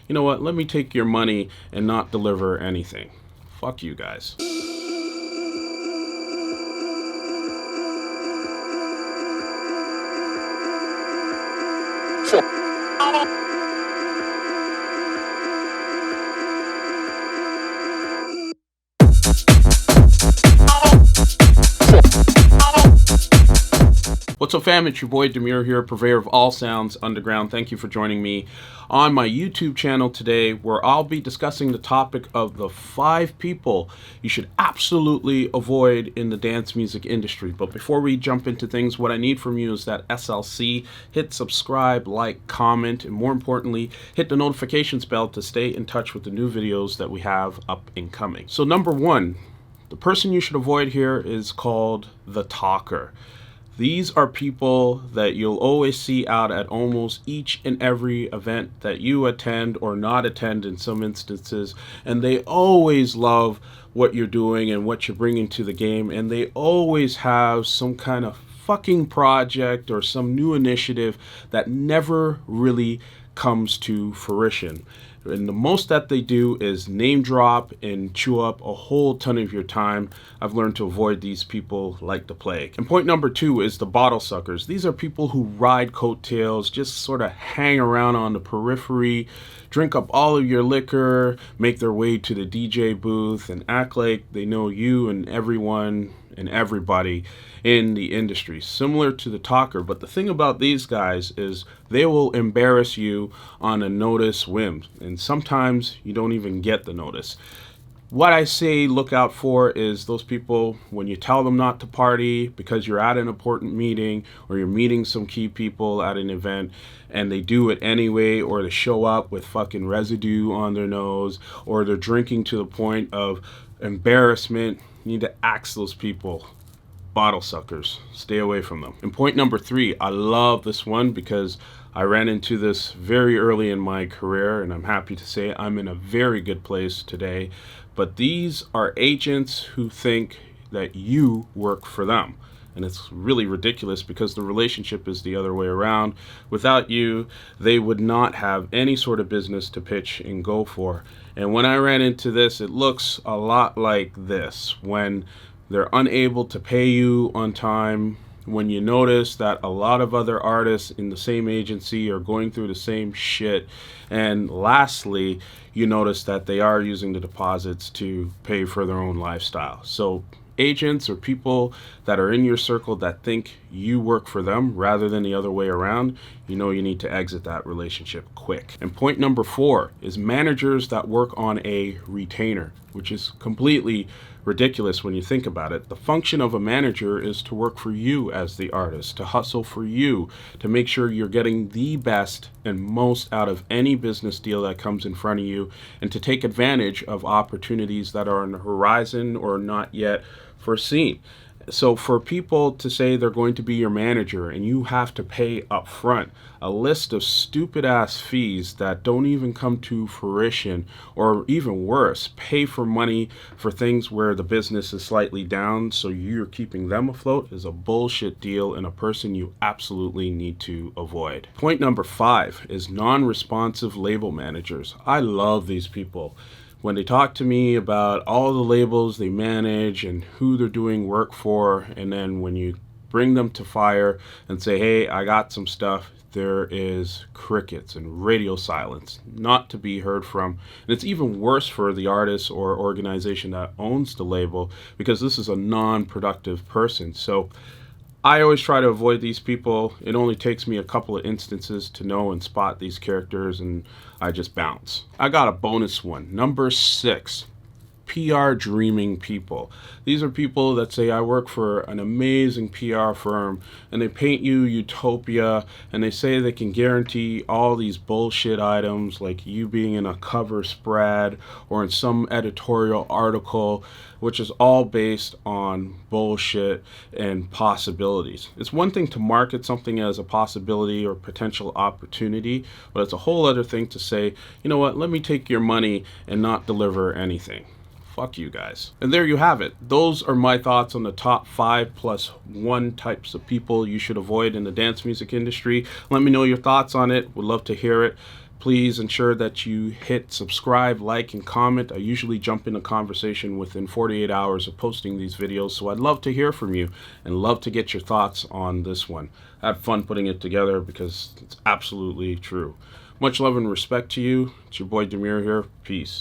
you know what, let me take your money and not deliver anything. Fuck you guys. What's up, fam? It's your boy Demuir here, purveyor of all sounds underground. Thank you for joining me on my YouTube channel today, where I'll be discussing the topic of the 5 people you should absolutely avoid in the dance music industry. But before we jump into things, what I need from you is that SLC, hit subscribe, like, comment, and more importantly, hit the notifications bell to stay in touch with the new videos that we have up and coming. So number 1, the person you should avoid here is called the talker. These are people that you'll always see out at almost each and every event that you attend or not attend in some instances, and they always love what you're doing and what you're bringing to the game, and they always have some kind of fucking project or some new initiative that never really comes to fruition. And the most that they do is name drop and chew up a whole ton of your time. I've learned to avoid these people like the plague. And point number 2 is the bottle suckers. These are people who ride coattails, just sort of hang around on the periphery, drink up all of your liquor, make their way to the DJ booth, and act like they know you and everyone and everybody in the industry, similar to the talker. But the thing about these guys is they will embarrass you on a notice whim, and sometimes you don't even get the notice. What I say look out for is those people, when you tell them not to party because you're at an important meeting or you're meeting some key people at an event, and they do it anyway, or they show up with fucking residue on their nose, or they're drinking to the point of embarrassment. You need to axe those people. Bottle suckers. Stay away from them. And point number 3, I love this one because I ran into this very early in my career, and I'm happy to say I'm in a very good place today. But these are agents who think that you work for them. And it's really ridiculous because the relationship is the other way around. Without you, they would not have any sort of business to pitch and go for. And when I ran into this, it looks a lot like this. When they're unable to pay you on time, when you notice that a lot of other artists in the same agency are going through the same shit, and lastly, you notice that they are using the deposits to pay for their own lifestyle. So agents or people that are in your circle that think you work for them rather than the other way around, you know you need to exit that relationship quick. And point number 4 is managers that work on a retainer, which is completely ridiculous when you think about it. The function of a manager is to work for you as the artist, to hustle for you, to make sure you're getting the best and most out of any business deal that comes in front of you, and to take advantage of opportunities that are on the horizon or not yet foreseen. So for people to say they're going to be your manager and you have to pay up front a list of stupid ass fees that don't even come to fruition, or even worse, pay for money for things where the business is slightly down so you're keeping them afloat, is a bullshit deal and a person you absolutely need to avoid. Point number 5 is non-responsive label managers. I love these people. When they talk to me about all the labels they manage and who they're doing work for, and then when you bring them to fire and say, hey, I got some stuff, there is crickets and radio silence, not to be heard from. And it's even worse for the artist or organization that owns the label, because this is a non-productive person. So I always try to avoid these people. It only takes me a couple of instances to know and spot these characters, and I just bounce. I got a bonus one. Number 6, PR dreaming people. These are people that say, I work for an amazing PR firm, and they paint you utopia, and they say they can guarantee all these bullshit items, like you being in a cover spread or in some editorial article, which is all based on bullshit and possibilities. It's one thing to market something as a possibility or potential opportunity, but it's a whole other thing to say, you know what, let me take your money and not deliver anything. Fuck you guys. And there you have it. Those are my thoughts on the top 5+1 types of people you should avoid in the dance music industry. Let me know your thoughts on it. Would love to hear it. Please ensure that you hit subscribe, like, and comment. I usually jump in a conversation within 48 hours of posting these videos, so I'd love to hear from you and love to get your thoughts on this one. I had fun putting it together because it's absolutely true. Much love and respect to you. It's your boy Demuir here. Peace.